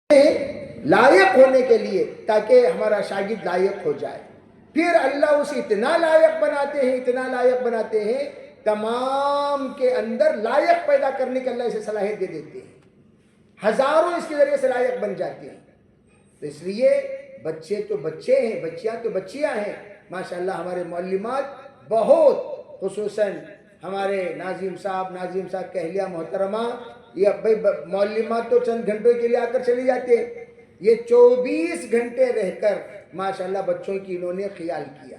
لائق ہونے کے لیے تاکہ ہمارا شاگرد لائق ہو جائے. پھر اللہ اسے اتنا لائق بناتے ہیں، اتنا لائق بناتے ہیں، تمام کے اندر لائق پیدا کرنے کے اللہ اسے صلاحیت دے دیتے ہیں. ہزاروں اس کے ذریعے سے لائق بن جاتے ہیں. تو اس لیے بچے تو بچے ہیں، بچیاں تو بچیاں ہیں. ماشاءاللہ ہمارے معلمات بہت، خصوصاً ہمارے ناظم صاحب کی اہلیہ محترمہ، یہ بھائی معلمات تو چند گھنٹوں کے لیے آ کر چلی جاتے ہیں، یہ 24 گھنٹے رہ کر ماشاءاللہ بچوں کی انہوں نے خیال کیا.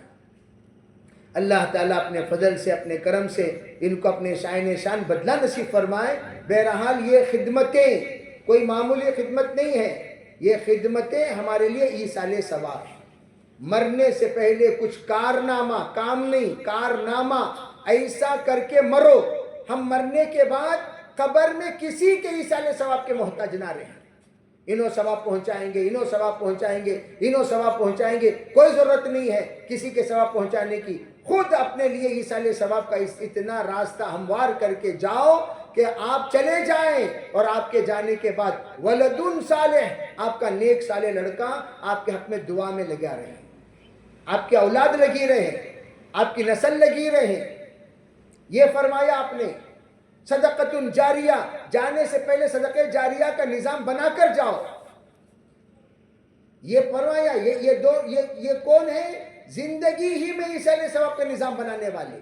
اللہ تعالیٰ اپنے فضل سے، اپنے کرم سے ان کو اپنے شائن شان بدلہ نصیب فرمائے. بہرحال یہ خدمتیں کوئی معمولی خدمت نہیں ہے، یہ خدمتیں ہمارے لیے ایصال ثواب ہیں. مرنے سے پہلے کچھ کارنامہ، کام نہیں کارنامہ ایسا کر کے مرو، ہم مرنے کے بعد قبر میں کسی کے ایصال ثواب کے محتاج نہ رہیں. انہوں ثواب پہنچائیں گے، انہوں ثواب پہنچائیں گے، انہوں ثواب پہنچائیں گے، کوئی ضرورت نہیں ہے کسی کے ثواب پہنچانے کی. خود اپنے لیے ایصال ثواب کا اتنا راستہ ہموار کر کے جاؤ کہ آپ چلے جائیں اور آپ کے جانے کے بعد ولد صالح، آپ کا نیک صالح لڑکا آپ کے حق میں دعا میں لگا رہے، آپ کی اولاد لگی رہے، آپ کی نسل لگی رہے. یہ فرمایا آپ نے صدقۃ جاریہ، جانے سے پہلے صدقہ جاریہ کا نظام بنا کر جاؤ. یہ فرمایا یہ کون ہے؟ زندگی ہی میں ایصال ثواب کا نظام بنانے والے.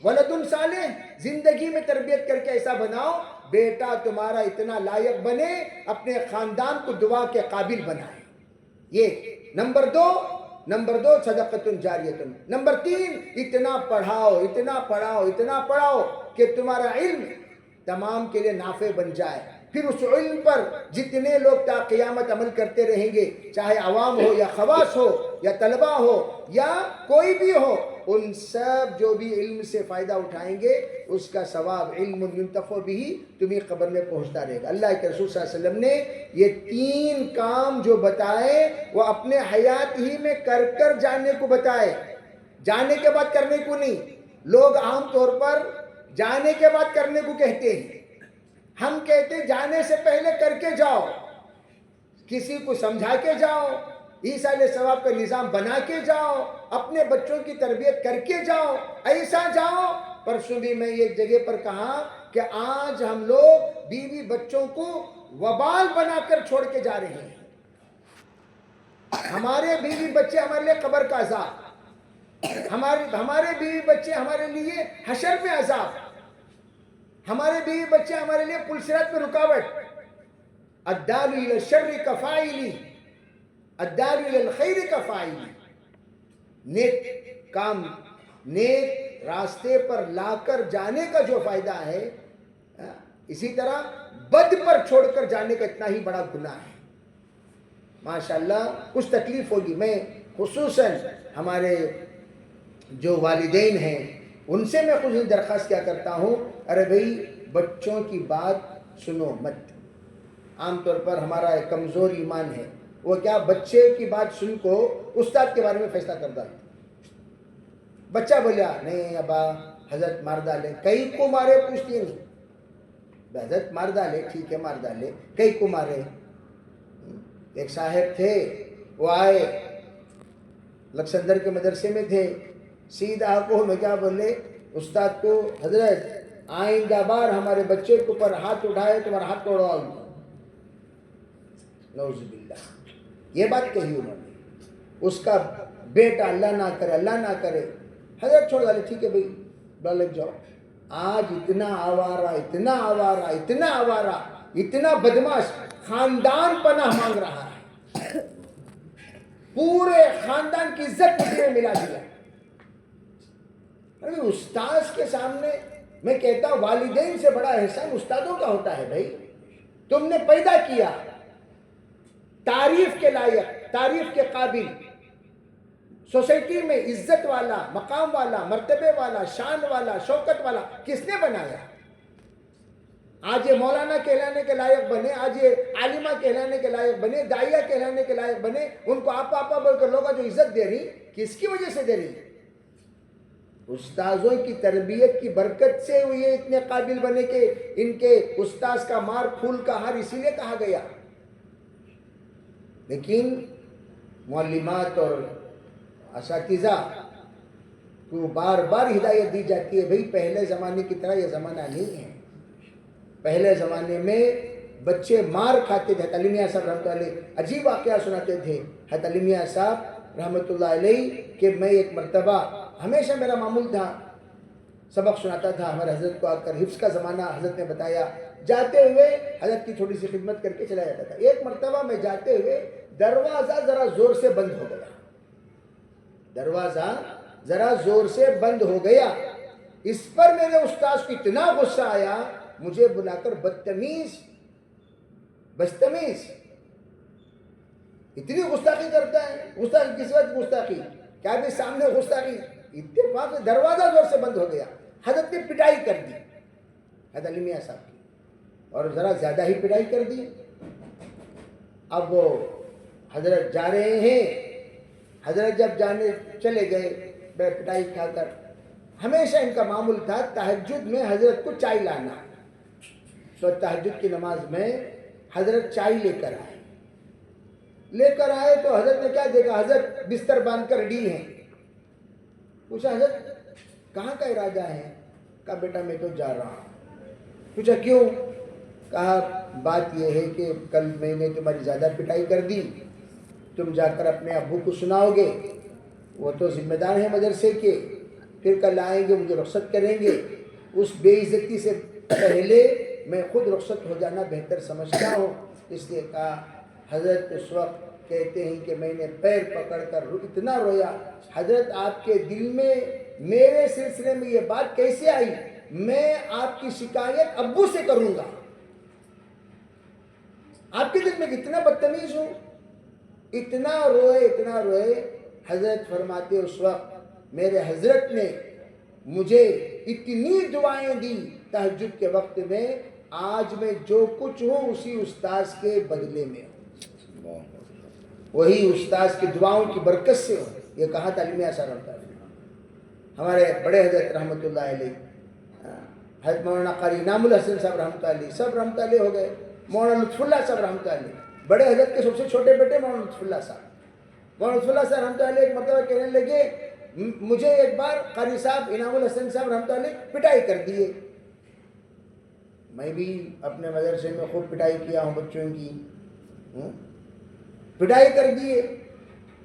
ولد صالح، زندگی میں تربیت کر کے ایسا بناؤ بیٹا تمہارا اتنا لائق بنے، اپنے خاندان کو دعا کے قابل بنائے. یہ نمبر دو صدقۃ جاریہ. نمبر 3، اتنا پڑھاؤ کہ تمہارا علم تمام کے لیے نافع بن جائے. پھر اس علم پر جتنے لوگ تا قیامت عمل کرتے رہیں گے، چاہے عوام ہو یا خواص ہو یا طلبہ ہو یا کوئی بھی ہو، ان سب جو بھی علم سے فائدہ اٹھائیں گے اس کا ثواب علم ينتفع به تمہیں قبر میں پہنچتا رہے گا. اللہ کے رسول صلی اللہ علیہ وسلم نے یہ 3 کام جو بتائے وہ اپنے حیات ہی میں کر جانے کو بتائے، جانے کے بعد کرنے کو نہیں. لوگ عام طور پر جانے کے بعد کرنے کو کہتے ہیں، ہم کہتے ہیں جانے سے پہلے کر کے جاؤ، کسی کو سمجھا کے جاؤ، ایصال ثواب کا نظام بنا کے جاؤ، اپنے بچوں کی تربیت کر کے جاؤ، ایسا جاؤ. پرسوں بھی میں ایک جگہ پر کہا کہ آج ہم لوگ بیوی بچوں کو وبال بنا کر چھوڑ کے جا رہے ہیں. ہمارے بیوی بچے ہمارے لیے قبر کا عذاب، ہمارے بیوی بچے ہمارے لیے حشر میں عذاب، ہمارے بیوی بچے ہمارے لیے پل صراط میں رکاوٹ. الدال الى الشر کفاعلی، الدال الى الخیر کفاعلی. نیک کام، نیک راستے پر لا کر جانے کا جو فائدہ ہے، اسی طرح بد پر چھوڑ کر جانے کا اتنا ہی بڑا گناہ ہے. ماشاءاللہ کچھ تکلیف ہوگی. میں خصوصاً ہمارے جو والدین ہیں ان سے میں کچھ درخواست کیا کرتا ہوں، ارے بھائی بچوں کی بات سنو مت. عام طور پر ہمارا ایک کمزور ایمان ہے، وہ کیا بچے کی بات سن کو استاد کے بارے میں فیصلہ کر ڈالتے. بچہ بولیا نہیں ابا حضرت مار ڈالے، کئی کو مارے پوچھتی نہیں. حضرت مار ڈالے، ٹھیک ہے مار ڈالے، کئی کو مارے. ایک صاحب تھے، وہ آئے لکسندر کے مدرسے میں تھے، سیدھا کو میں کیا بولے استاد کو، حضرت آئندہ بار ہمارے بچے کے اوپر ہاتھ اٹھائے تمہارا ہاتھ توڑوا دوں. نعوذ باللہ، یہ بات کہی انہوں نے. اس کا بیٹا اللہ نہ کرے، اللہ نہ کرے، حضرت چھوڑ ڈالے، ٹھیک ہے بھائی بڑا لگ جاؤ. آج اتنا آوارہ، اتنا آوارہ، اتنا آوارہ، اتنا بدماش خاندان پناہ مانگ رہا ہے. پورے خاندان کی عزت مٹی میں ملا دیا. استاذ کے سامنے میں کہتا ہوں والدین سے بڑا احسان استادوں کا ہوتا ہے. بھائی تم نے پیدا کیا تعریف کے لائق، تعریف کے قابل، سوسائٹی میں عزت والا، مقام والا، مرتبے والا، شان والا، شوکت والا کس نے بنایا؟ آج یہ مولانا کہلانے کے لائق بنے، آج یہ عالمہ کہلانے کے لائق بنے، داعیہ کہلانے کے لائق بنے، ان کو آپا آپا بول کر لوگوں جو عزت دے رہی، کس کی وجہ سے دے رہی؟ استاذوں کی تربیت کی برکت سے یہ اتنے قابل بنے کہ ان کے استاذ کا مار پھول کا ہار اسی لیے کہا گیا. لیکن معلمات اور اساتذہ کو بار بار ہدایت دی جاتی ہے، بھئی پہلے زمانے کی طرح یہ زمانہ نہیں ہے. پہلے زمانے میں بچے مار کھاتے تھے. حضرت علی میاں صاحب رحمۃ اللہ علیہ عجیب واقعہ سناتے تھے. حضرت علی میاں صاحب رحمۃ اللہ علیہ کہ میں ایک مرتبہ ہمیشہ میرا معمول تھا سبق سناتا تھا. ہمارے حضرت کو آ کر حفظ کا زمانہ حضرت نے بتایا، جاتے ہوئے حضرت کی تھوڑی سی خدمت کر کے چلا جاتا تھا. ایک مرتبہ میں جاتے ہوئے دروازہ ذرا زور سے بند ہو گیا. دروازہ ذرا زور سے بند ہو گیا. اس پر میرے استاذ کو اتنا غصہ آیا، مجھے بلا کر بدتمیز اتنی گستاخی کرتا ہے. گستاخی کس وقت گستاخی؟ کیا بھی سامنے گستاخی؟ اتفاق سے دروازہ زور سے بند ہو گیا. حضرت نے پٹائی کر دی حضرت علی میاں صاحب کی، اور ذرا زیادہ ہی پٹائی کر دی. اب وہ حضرت جا رہے ہیں. حضرت جب جانے چلے گئے پٹائی کھا کر، ہمیشہ ان کا معمول تھا تہجد میں حضرت کو چائے لانا. تو تہجد کی نماز میں حضرت چائے لے کر آئے تو حضرت نے کیا دیکھا؟ حضرت بستر باندھ کر ریڈی ہیں. پوچھا حضرت کہاں کا ارادہ ہے؟ کہا بیٹا میں تو جا رہا ہوں. پوچھا کیوں؟ کہا بات یہ ہے کہ کل میں نے تمہاری زیادہ پٹائی کر دی، تم جا کر اپنے ابو کو سناؤ گے، وہ تو ذمہ دار ہیں مدرسے کے، پھر کل آئیں گے مجھے رخصت کریں گے. اس بے عزتی سے پہلے میں خود رخصت ہو جانا بہتر سمجھتا ہوں. اس لیے کہا. حضرت اس وقت کہتے ہیں کہ میں نے پیر پکڑ کر اتنا رویا. حضرت آپ کے دل میں میرے سلسلے میں یہ بات کیسے آئی؟ میں آپ کی شکایت ابو سے کروں گا. آپ کے دل میں کتنا بدتمیز ہوں. اتنا روئے. حضرت فرماتے اس وقت میرے حضرت نے مجھے اتنی دعائیں دی تہجد کے وقت میں، آج میں جو کچھ ہوں اسی استاذ کے بدلے میں ہوں، وہی استاذ کی دعاؤں کی برکت سے ہوں. یہ کہا تھا علی میاں صاحب رحمۃ اللہ علیہ. ہمارے بڑے حضرت رحمۃ اللہ علیہ حضرت مولانا قاری انعام الحسن صاحب رحمۃ اللہ علیہ سب رحمۃ اللہ ہو گئے. مولانا لطف اللہ صاحب رحمۃ اللہ علیہ بڑے حضرت کے سب سے چھوٹے بیٹے مولانا لطف اللہ صاحب. مولانا لطف اللہ صاحب رحمۃ اللہ علیہ ایک مرتبہ کہنے لگے مجھے ایک بار قاری صاحب انعام الحسن صاحب رحمۃ اللہ علیہ پٹائی کر دیے. میں بھی اپنے مدرسے میں خوب پٹائی کیا ہوں بچوں کی. پٹائی کر دیے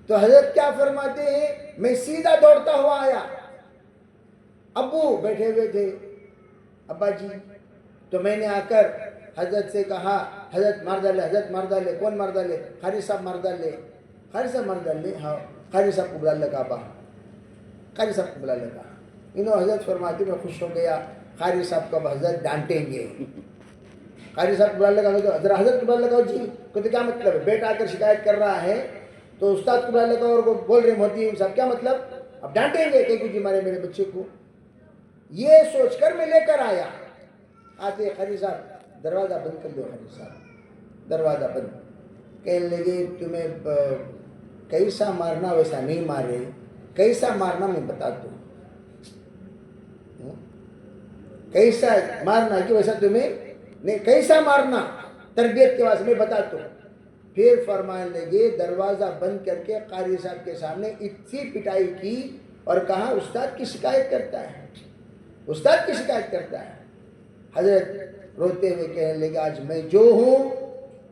تو حضرت کیا فرماتے ہیں؟ میں سیدھا دوڑتا ہوا آیا. ابو بیٹھے ہوئے تھے، ابا جی. تو میں نے آ کر حضرت سے کہا حضرت مار ڈالے. حضرت مار ڈالے. کون مار ڈالے؟ قاری صاحب مار ڈالے. قاری صاحب مار ڈالے. ہاں قاری صاحب کو بلا لگا. ابا قاری صاحب کو بلا لگا. انہوں حضرت فرماتے میں خوش ہو گیا. قاری صاحب کو اب حضرت ڈانٹیں گے. قاری صاحب کو بلا لگا تو حضرت کو بلا لگاؤ. جی کہتے کیا مطلب ہے؟ بیٹا آ کر شکایت کر رہا ہے تو استاد کو بلا لگاؤ اور وہ بول رہے موتی صاحب کیا مطلب؟ اب ڈانٹیں گے کہ جی مارے میرے بچے کو. یہ سوچ کر میں لے کر آیا. آتے قاری صاحب دروازہ بند کر دو. قاری صاحب دروازہ بند. کہنے لگے تمہیں کیسا مارنا ویسا نہیں مارے، کیسا مارنا میں بتاتا ہوں. کیسا مارنا کہ ویسا تمہیں نہیں، کیسا مارنا تربیت کے واسطے میں بتاتا ہوں. پھر فرمانے لگے دروازہ بند کر کے قاری صاحب کے سامنے اتنی پٹائی کی اور کہا استاد کی شکایت کرتا ہے، استاد کی شکایت کرتا ہے. حضرت روتے ہوئے کہنے لگے آج میں جو ہوں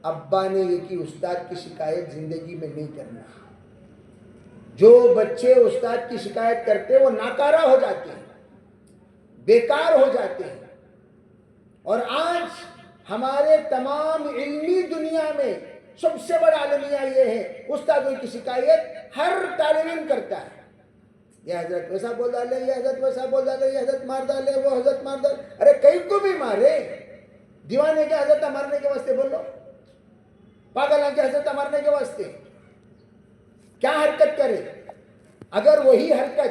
ابا نے یہ کی استاد کی شکایت زندگی میں نہیں کرنا. جو بچے استاد کی شکایت کرتے وہ ناکارہ ہو جاتے ہیں، بیکار ہو جاتے ہیں. اور آج ہمارے تمام علمی دنیا میں سب سے بڑا المیہ یہ ہے استادوں کی شکایت ہر طالب علم کرتا ہے. یہ حضرت ویسا بول ڈالے، یہ حضرت ویسا بول ڈالے، یہ حضرت مار ڈالے، وہ حضرت مار ڈالے. ارے کئی کو بھی مارے. دیوانے کے حضرت مارنے کے واسطے بولو، پاگلوں کے حضرت مارنے کے واسطے کیا حرکت کرے؟ اگر وہی حرکت